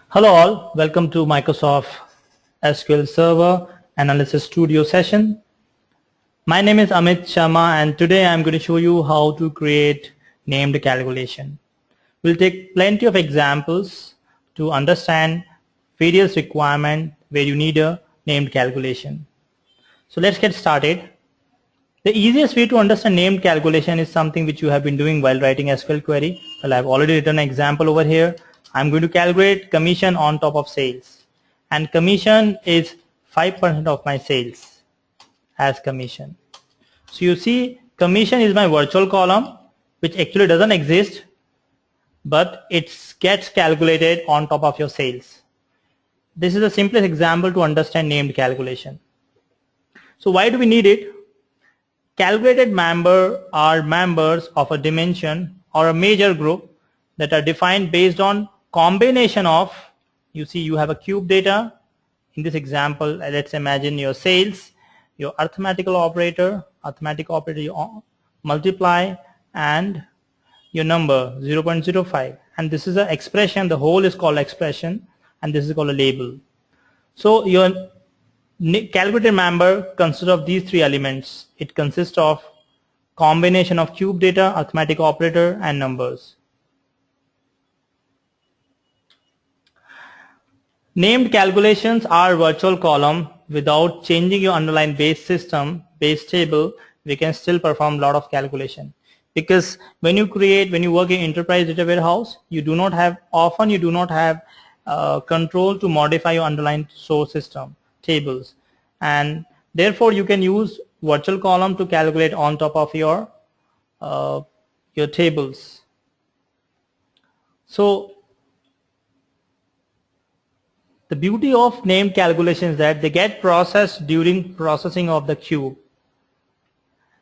Hello all, welcome to Microsoft SQL Server Analysis Studio session. My name is Amit Sharma and today I'm going to show you how to create named calculation. We'll take plenty of examples to understand various requirements where you need a named calculation. So let's get started. The easiest way to understand named calculation is something which you have been doing while writing SQL query. Well, I've already written an example over here. I'm going to calculate commission on top of sales, and commission is 5% of my sales as commission. So you see, commission is my virtual column which actually doesn't exist, but it gets calculated on top of your sales. This is the simplest example to understand named calculation. So why do we need it? Calculated members are members of a dimension or a major group that are defined based on combination of, you see you have a cube data. In this example, let's imagine your sales, your arithmetic operator you multiply, and your number 0.05, and this is an expression. The whole is called expression and this is called a label. So your calculated member consists of these three elements. It consists of combination of cube data, arithmetic operator, and numbers. Named calculations are virtual column. Without changing your underlying base system, base table, we can still perform a lot of calculation. Because when you work in enterprise data warehouse, you do not have control to modify your underlying source system tables, and therefore you can use virtual column to calculate on top of your tables. So the beauty of named calculations is that they get processed during processing of the cube.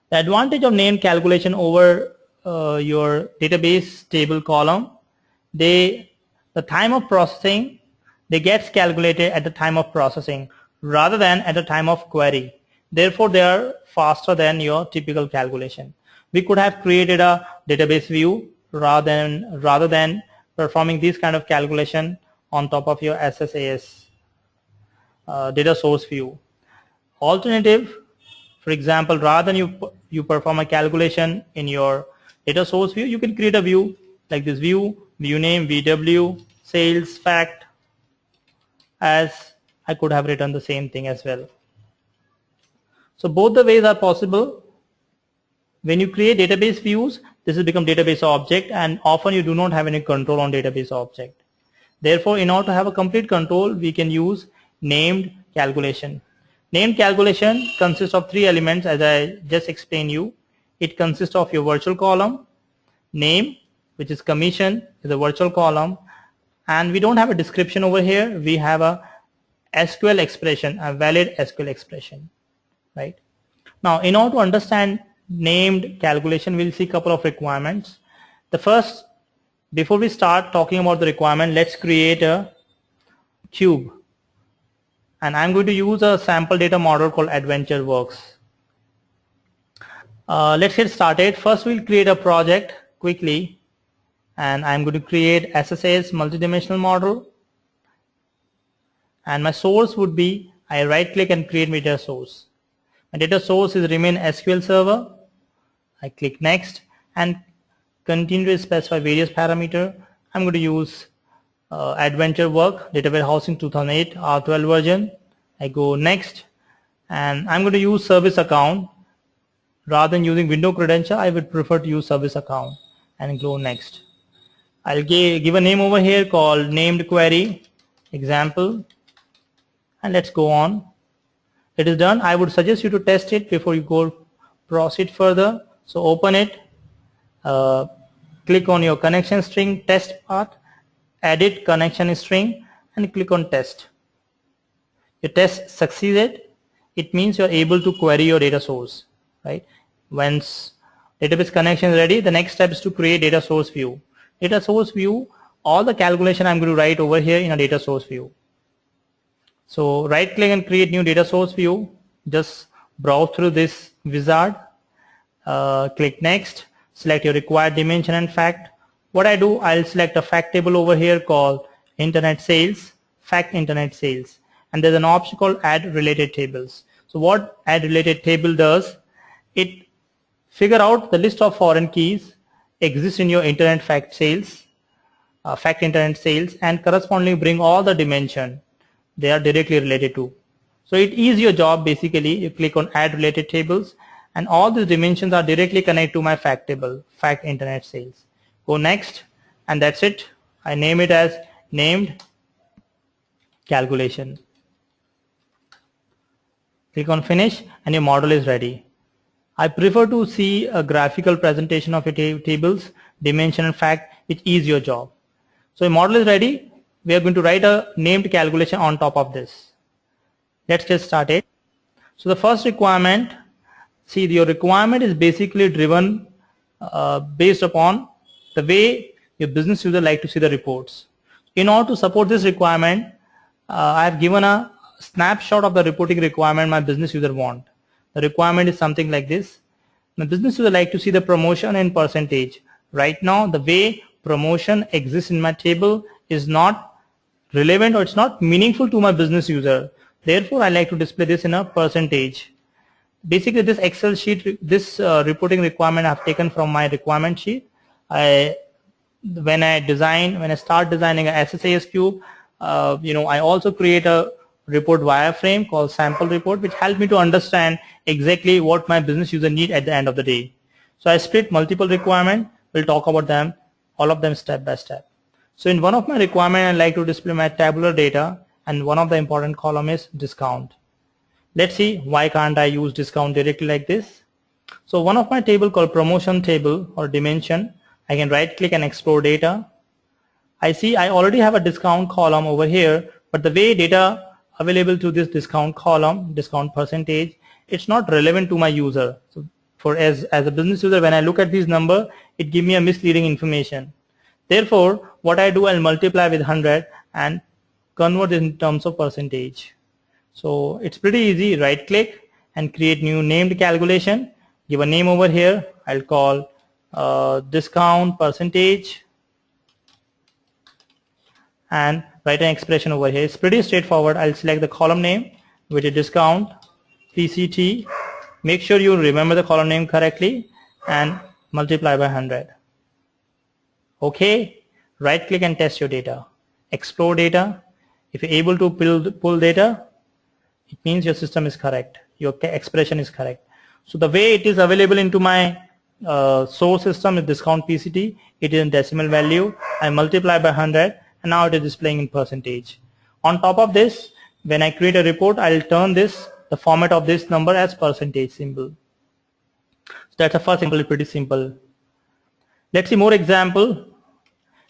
The advantage of named calculation over your database table column, the time of processing, they gets calculated at the time of processing rather than at the time of query. Therefore they are faster than your typical calculation. We could have created a database view rather than performing this kind of calculation on top of your SSAS data source view. Alternative, for example, rather than you perform a calculation in your data source view, you can create a view like this view name VW sales fact, as I could have written the same thing as well. So both the ways are possible. When you create database views, this has become database object, and often you do not have any control on database object. Therefore, in order to have a complete control, we can use named calculation. Named calculation consists of three elements, as I just explained you. It consists of your virtual column, name, which is commission, is a virtual column, and we don't have a description over here. We have a SQL expression, a valid SQL expression, right? Now, in order to understand named calculation, we'll see a couple of requirements. The first, before we start talking about the requirement, let's create a cube, and I'm going to use a sample data model called AdventureWorks. Let's get started. First, we'll create a project quickly, and I'm going to create SSAS multidimensional model, and my source would be, I right click and create my data source. My data source is remain SQL Server. I click next and continue to specify various parameter. I'm going to use AdventureWorks data warehousing 2008 R12 version. I go next, and I'm going to use service account. Rather than using window credential, I would prefer to use service account, and go next. I'll give a name over here called named query example, and let's go on. It is done. I would suggest you to test it before you proceed further. So open it, click on your connection string test part, edit connection string, and click on test. Your test succeeded. It means you're able to query your data source, right? Once database connection is ready, the next step is to create data source view. Data source view, all the calculation I'm going to write over here in a data source view. So right click and create new data source view. Just browse through this wizard, click next, select your required dimension and fact. What I do, I'll select a fact table over here called internet sales, fact internet sales, and there's an option called add related tables. So what add related table does, it figure out the list of foreign keys exist in your internet fact sales, fact internet sales, and correspondingly bring all the dimension they are directly related to. So it is your job basically. You click on add related tables and all these dimensions are directly connected to my fact table, fact internet sales. Go next, and that's it. I name it as named calculation. Click on finish and your model is ready. I prefer to see a graphical presentation of your tables, dimension and fact, which is your job. So your model is ready. We are going to write a named calculation on top of this. Let's get started. So the first requirement, see, your requirement is basically driven based upon the way your business user like to see the reports. In order to support this requirement, I have given a snapshot of the reporting requirement my business user want. The requirement is something like this. My business user like to see the promotion in percentage. Right now, the way promotion exists in my table is not relevant or it's not meaningful to my business user. Therefore, I like to display this in a percentage. Basically, this Excel sheet, this reporting requirement I have taken from my requirement sheet. When I start designing a SSAS cube, I also create a report wireframe called sample report, which helped me to understand exactly what my business user need at the end of the day. So I split multiple requirements. We'll talk about them, all of them step by step. So in one of my requirements, I like to display my tabular data, and one of the important column is discount. Let's see why can't I use discount directly like this. So one of my table called promotion table or dimension, I can right click and explore data. I see I already have a discount column over here, but the way data available to this discount column, discount percentage, it's not relevant to my user. So as a business user, when I look at this number, it gives me a misleading information. Therefore, what I do, I'll multiply with 100 and convert it in terms of percentage. So it's pretty easy. Right click and create new named calculation. Give a name over here. I'll call discount percentage and write an expression over here. It's pretty straightforward. I'll select the column name, which is discount PCT. Make sure you remember the column name correctly and multiply by 100. Okay, right click and test your data. Explore data. If you're able to pull data, it means your system is correct. Your expression is correct. So the way it is available into my source system is discount PCT. It is in decimal value. I multiply by 100 and now it is displaying in percentage. On top of this, when I create a report, I'll turn the format of this number as percentage symbol. So that's the first example, pretty simple. Let's see more example.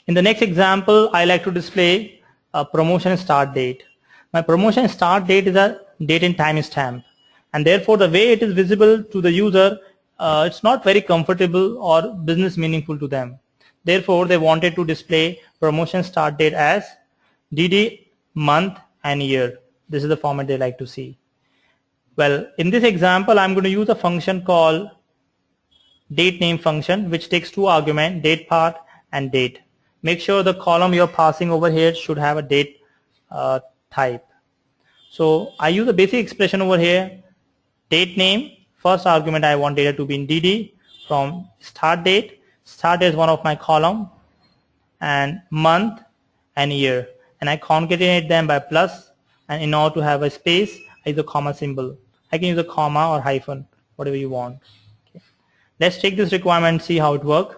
In the next example, I like to display a promotion start date. My promotion start date is a date and time stamp, and therefore the way it is visible to the user, it's not very comfortable or business meaningful to them. Therefore, they wanted to display promotion start date as DD, month and year. This is the format they like to see. Well, in this example, I'm going to use a function called date name function, which takes two arguments, date part and date. Make sure the column you're passing over here should have a date type. So I use a basic expression over here, date name, first argument I want data to be in DD from start date. Start date is one of my column, and month and year, and I concatenate them by plus, and in order to have a space, I use a comma symbol. I can use a comma or hyphen, whatever you want. Okay. Let's take this requirement and see how it works.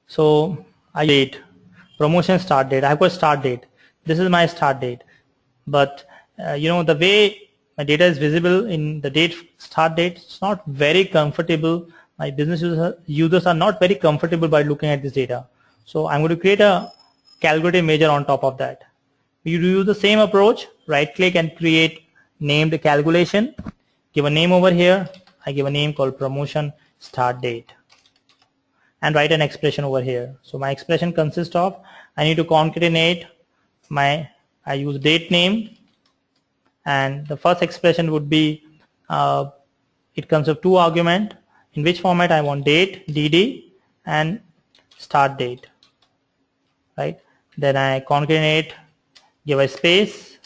So I date, promotion start date. I've got start date. This is my start date, but the way my data is visible in the date start date, it's not very comfortable. My business users are not very comfortable by looking at this data. So I'm going to create a calculative measure on top of that. You use the same approach, right click and create named calculation. Give a name over here. I give a name called promotion start date and write an expression over here. So my expression consists of, I need to concatenate I use date name, and the first expression would be, it consists of two arguments, in which format I want date, DD, and start date, right? then I concatenate, give a space,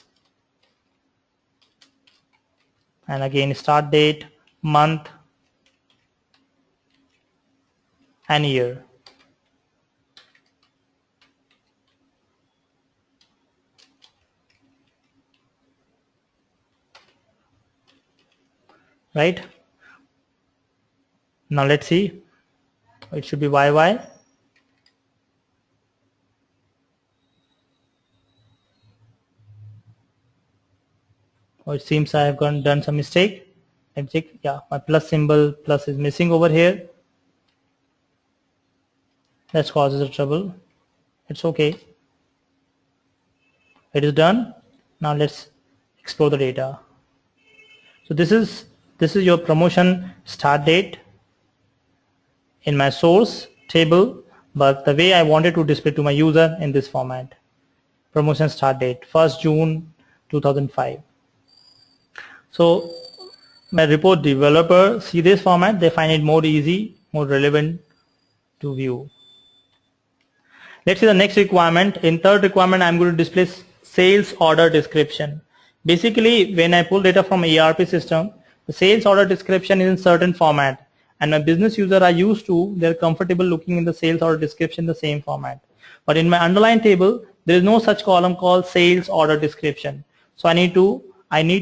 and again start date, month, and year. Right? Now let's see. It should be YY. Oh, it seems I have done some mistake. Let's check. Yeah, my plus symbol, plus is missing over here. That causes a trouble. It's okay. It is done. Now let's explore the data. So this is your promotion start date in my source table, but the way I wanted to display to my user in this format. Promotion start date 1st June 2005. So my report developer see this format, they find it more easy, more relevant to view. Let's see the next requirement. In third requirement, I'm going to display sales order description. Basically, when I pull data from ERP system, the sales order description is in certain format, and my business user are used to, they're comfortable looking in the sales order description in the same format. But in my underlying table, there is no such column called sales order description. So I need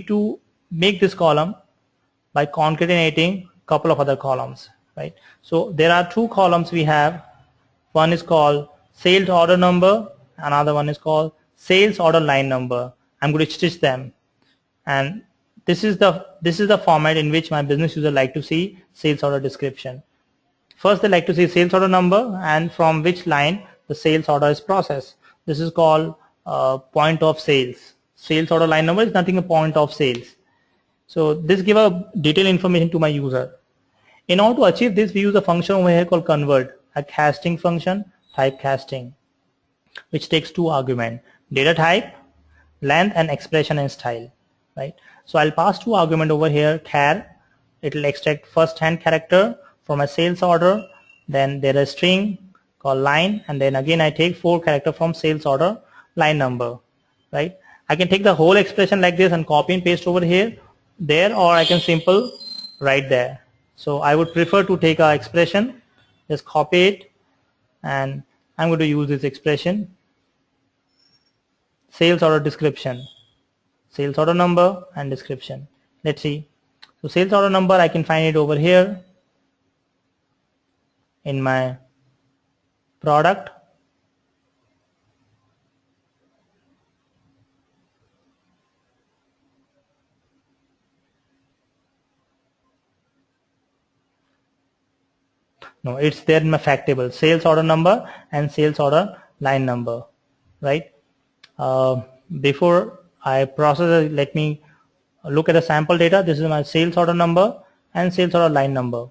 to make this column by concatenating a couple of other columns, right? So there are two columns we have. One is called sales order number, another one is called sales order line number. I'm going to stitch them, and this is the format in which my business user like to see sales order description. First, they like to see sales order number and from which line the sales order is processed. This is called point of sales. Sales order line number is nothing but point of sales. So this give a detailed information to my user. In order to achieve this, we use a function over here called convert, a casting function, type casting, which takes two arguments: data type, length, and expression and style. Right. So I'll pass two arguments over here. Char, it will extract first 10 character from a sales order. Then there is a string called line, and then again I take 4 character from sales order line number. Right. I can take the whole expression like this and copy and paste over here, there, or I can simple write there. So I would prefer to take our expression, just copy it, and I'm going to use this expression, sales order description, sales order number and description. Let's see. So sales order number, I can find it over here in my product. No, it's there in my fact table, sales order number and sales order line number, right? Before I process it, let me look at the sample data. This is my sales order number and sales order line number.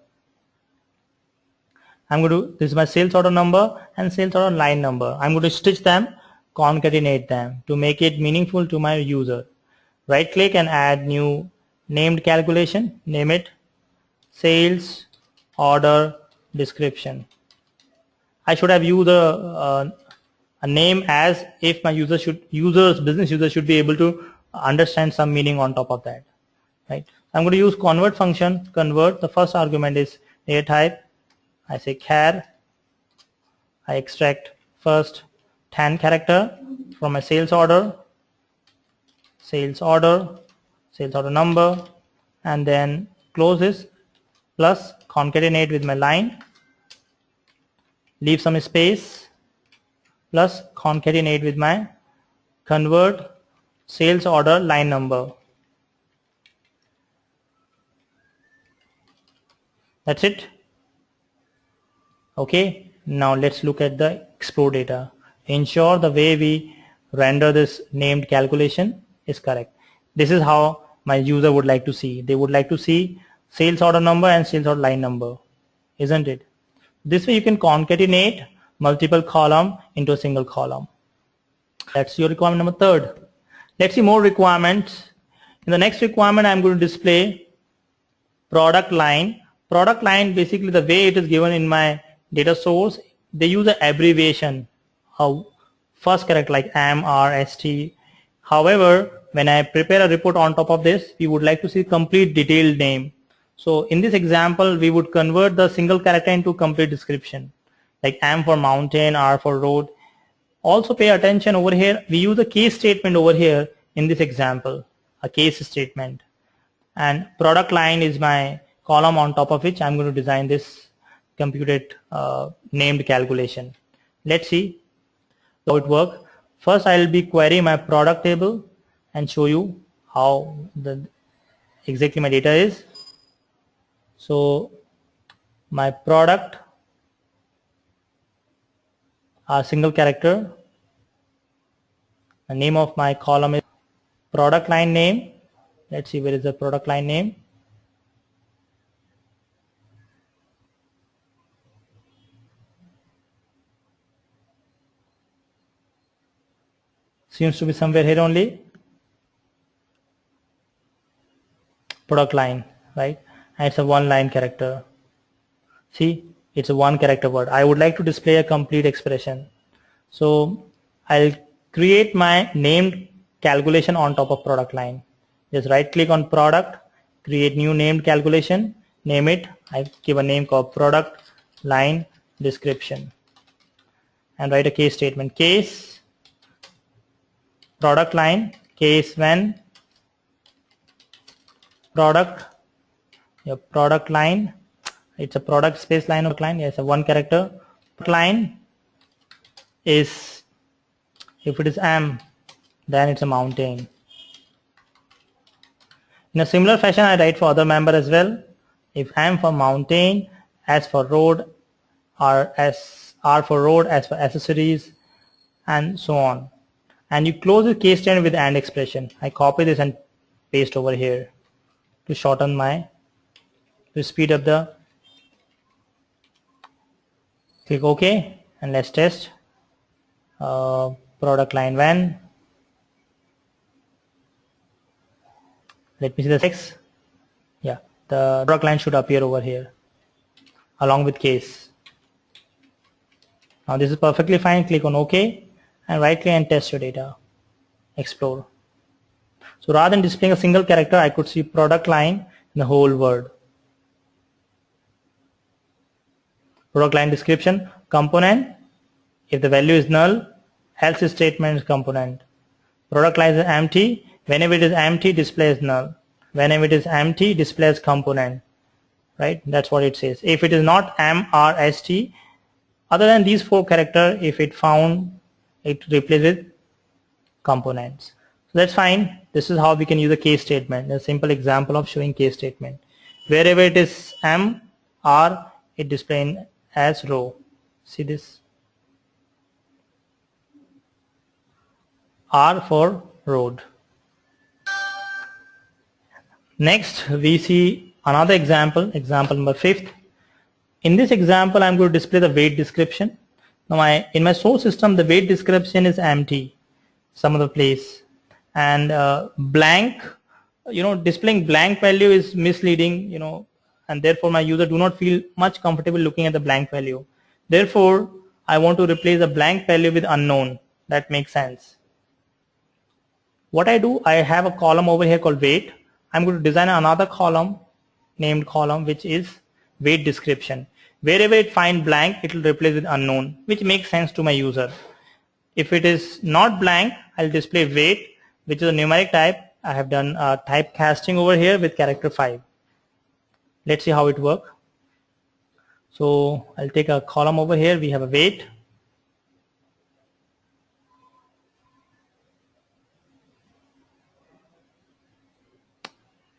This is my sales order number and sales order line number. I'm going to stitch them, concatenate them to make it meaningful to my user. Right click and add new named calculation, name it sales order description. I should have used a name as if my business user should be able to understand some meaning on top of that, right? I'm going to use convert function. Convert, the first argument is data type. I say char. I extract first 10 character from a sales order number, and then close this plus concatenate with my line, leave some space, plus concatenate with my convert sales order line number. That's it. Okay, now let's look at the explore data. Ensure the way we render this named calculation is correct. This is how my user would like to see. They would like to see sales order number and sales order line number, isn't it? This way you can concatenate multiple column into a single column. That's your requirement number 3rd. Let's see more requirements. In the next requirement, I'm going to display product line. Product line, basically the way it is given in my data source, they use an abbreviation, a first character like am, r, st. However, when I prepare a report on top of this, we would like to see complete detailed name. So in this example, we would convert the single character into complete description, like am for mountain, r for road. Also pay attention over here, we use a case statement over here in this example, a case statement. And product line is my column on top of which I'm going to design this computed named calculation. Let's see how it works. First I'll be querying my product table and show you how exactly my data is. So my product are single character. The name of my column is product line name. Let's see where is the product line name. Seems to be somewhere here only. Product line, right? And it's a one line character. See, it's a one character word. I would like to display a complete expression. So I'll create my named calculation on top of product line. Just right click on product, create new named calculation, name it. I give a name called product line description and write a case statement. Case product line, case when product, your product line, it's a product space line or line, yes, a one character. Line is, if it is am, then it's a mountain. In a similar fashion I write for other member as well. If am for mountain, as for road, r for road, as for accessories, and so on. And you close the case statement with and expression. I copy this and paste over here to shorten to speed up the. Click OK and let's test. Product line when. Let me see the text. Yeah, the product line should appear over here along with case. Now this is perfectly fine. Click on OK and right click and test your data. Explore. So rather than displaying a single character, I could see product line in the whole word. Product line description, component, if the value is null, else statement is component. Product line is empty, whenever it is empty, displays null. Whenever it is empty, displays component. Right? That's what it says. If it is not am, r, st, other than these four characters, if it found, it replaces with components. So that's fine. This is how we can use a case statement. A simple example of showing case statement. Wherever it is am, r, it displays as row. See this? R for road. Next we see another example, example number 5th. In this example I'm going to display the weight description. Now in my source system the weight description is empty some of the place, and blank, displaying blank value is misleading, and therefore my user do not feel much comfortable looking at the blank value. Therefore I want to replace the blank value with unknown. That makes sense. What I do, I have a column over here called weight. I'm going to design another column, named column, which is weight description. Wherever it finds blank, it will replace with unknown, which makes sense to my user. If it is not blank, I'll display weight, which is a numeric type. I have done type casting over here with character 5. Let's see how it works. So I'll take a column over here. We have a weight.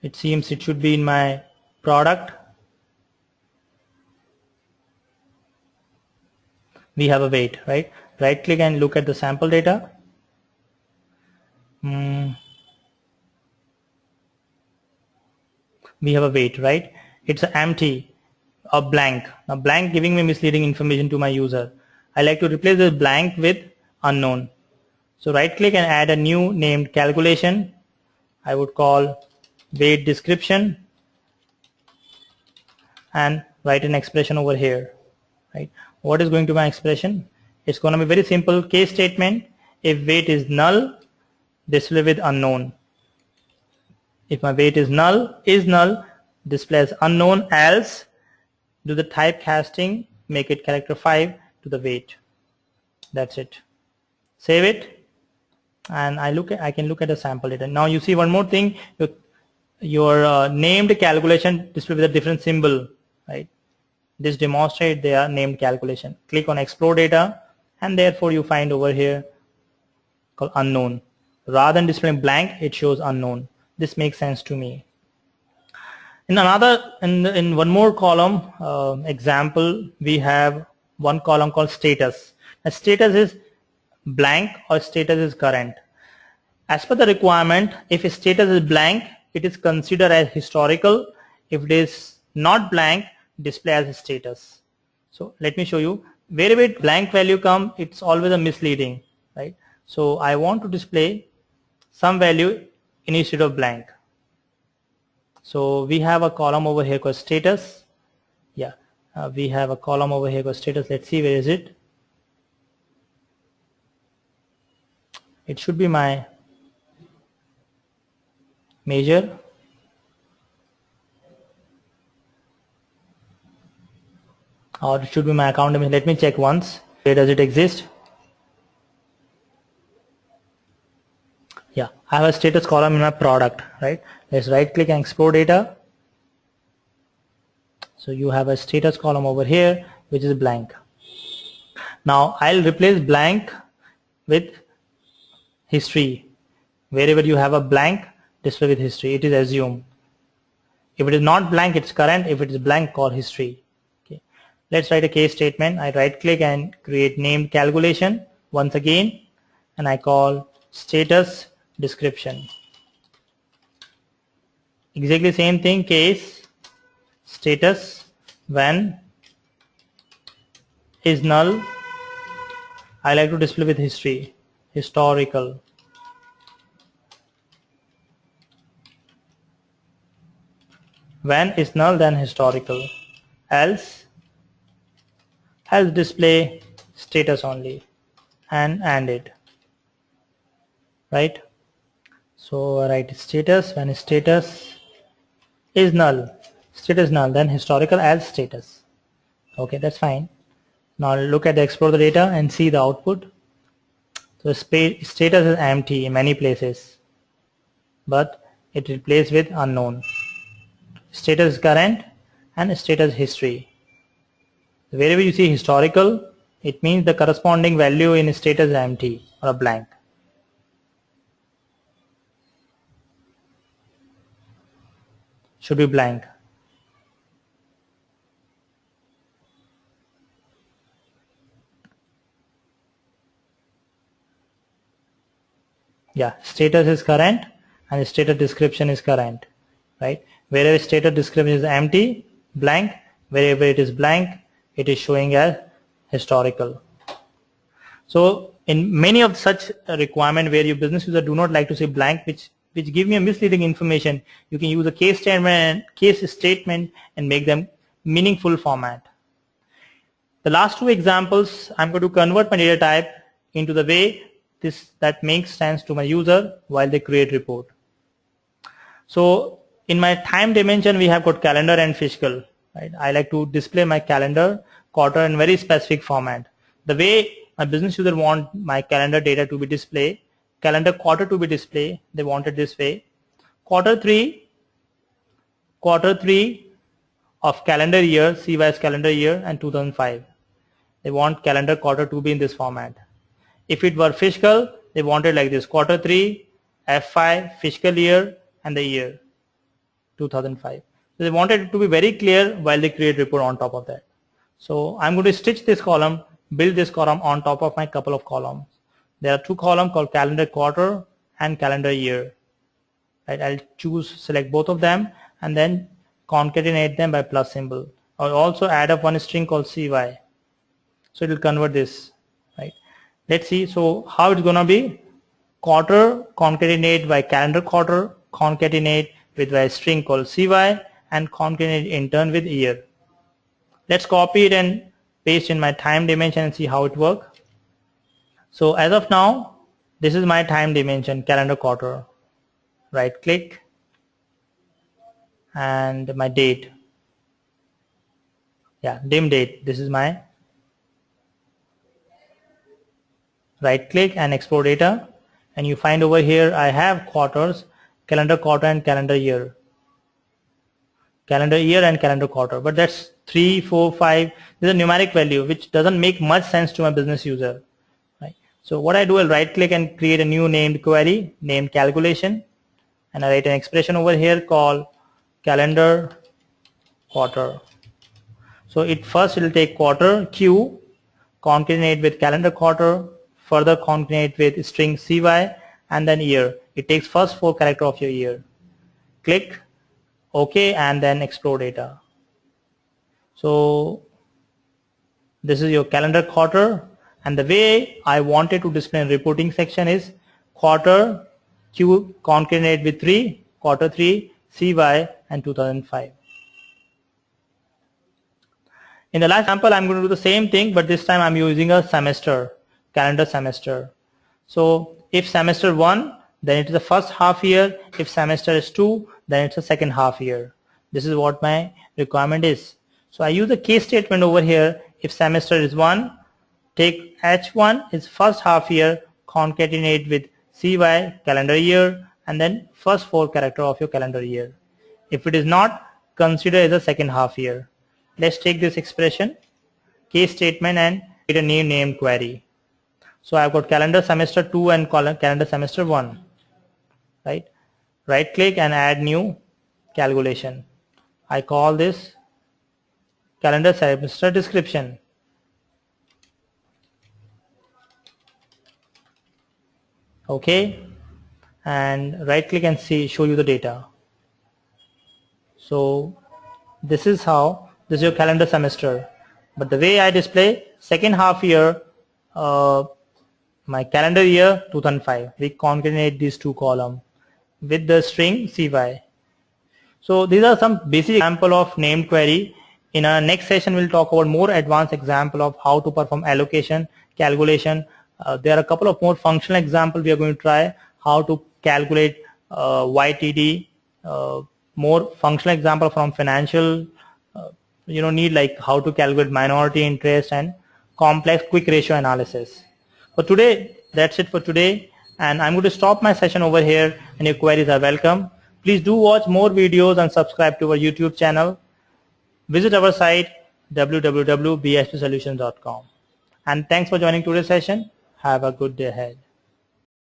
It seems it should be in my product. We have a weight, right? Right click and look at the sample data. We have a weight, right? It's empty, a blank. Now blank giving me misleading information to my user. I like to replace this blank with unknown. So right click and add a new named calculation. I would call weight description and write an expression over here, right? What is going to be my expression? It's going to be very simple case statement. If weight is null, display with unknown. If my weight is null, display as unknown, else do the typecasting, make it character 5 to the weight. That's it. Save it, and I can look at the sample data. Now you see one more thing, your named calculation display with a different symbol, right? This demonstrates their named calculation. Click on explore data, and therefore you find over here called unknown. Rather than displaying blank, it shows unknown. This makes sense to me. In one more column example, we have one column called status. A status is blank or status is current. As per the requirement, if a status is blank, it is considered as historical. If it is not blank, display as a status. So let me show you. Wherever blank value come, it's always a misleading, right? So I want to display some value instead of blank. So we have a column over here called status. Yeah, we have a column over here called status. Let's see, where is it? It should be my major. Or it should be my account. Let me check once. Where does it exist? Yeah, I have a status column in my product, right? Let's right click and explore data. So you have a status column over here which is blank. Now I'll replace blank with history. Wherever you have a blank, display with history. It is assumed. If it is not blank, it's current. If it is blank, call history. Okay. Let's write a case statement. I right click and create named calculation once again, and I call status description. Exactly same thing, case status when is null. I like to display with history, historical. When is null, then historical. Else display status only, and it, right? So I write status when status is null, then historical, else status. Okay, that's fine. Now look at the explore the data and see the output. So status is empty in many places, but it replaced with unknown. Status is current and status history. Wherever you see historical, it means the corresponding value in status is empty or a blank. Should be blank. Yeah, status is current and status description is current, right? Wherever status description is empty, blank, wherever it is blank, it is showing as historical. So in many of such requirement where your business user do not like to say blank, which give me a misleading information, you can use a case statement and make them meaningful format. The last two examples, I'm going to convert my data type into the way that makes sense to my user while they create report. So in my time dimension, we have got calendar and fiscal, right? I like to display my calendar quarter in very specific format. The way my business user want my calendar data to be displayed, calendar quarter to be displayed, they want it this way. Quarter three of calendar year, CY's calendar year, and 2005. They want calendar quarter to be in this format. If it were fiscal, they wanted like this: quarter 3, F5, fiscal year, and the year 2005. So they wanted it to be very clear while they create report on top of that. So I'm going to stitch this column, build this column on top of my couple of columns. There are two columns called calendar quarter and calendar year. Right? I'll select both of them and then concatenate them by plus symbol. I'll also add up one string called CY. So it will convert this. Right? Let's see. So how it's gonna be: quarter concatenate by calendar quarter, concatenate with a string called CY, and concatenate in turn with year. Let's copy it and paste in my time dimension and see how it works. So as of now, This is my time dimension, calendar quarter. Right click and my date. Yeah, dim date. This is my right click and export data, and you find over here I have quarters, calendar quarter and calendar year. Calendar year and calendar quarter, but that's 3, 4, 5. This is a numeric value which doesn't make much sense to my business user. Right? So what I do, I'll right click and create a new named query, named calculation, and I write an expression over here called calendar quarter. So it will take quarter Q, concatenate with calendar quarter, further concatenate with string CY, and then year. It takes first 4 characters of your year. Click OK and then explore data. So this is your calendar quarter, and the way I wanted to display in reporting section is quarter Q concatenate with 3, quarter 3, CY and 2005. In the last example, I'm going to do the same thing, but this time I'm using a semester, calendar semester. So if semester 1, then it is the first half year. If semester is 2, then it's the second half year. This is what my requirement is. So I use the case statement over here. If semester is 1, take H1 is first half year, concatenate with CY, calendar year, and then first 4 characters of your calendar year. If it is not, consider as a second half year. Let's take this expression, case statement, and create a new name query. So I've got calendar semester 2 and calendar semester 1. Right? Right click and add new calculation. I call this calendar semester description. Okay, and right click and show you the data. So this is this is your calendar semester, but the way I display second half year, my calendar year 2005, we concatenate these 2 columns with the string CY. So these are some basic example of named query. In our next session, we'll talk about more advanced example of how to perform allocation, calculation. There are a couple of more functional examples we are going to try, how to calculate YTD, more functional example from financial need, like how to calculate minority interest and complex quick ratio analysis. For today, that's it for today, and I'm going to stop my session over here, and your queries are welcome. Please do watch more videos and subscribe to our YouTube channel. Visit our site www.bhpsolutions.com, and thanks for joining today's session. Have a good day ahead.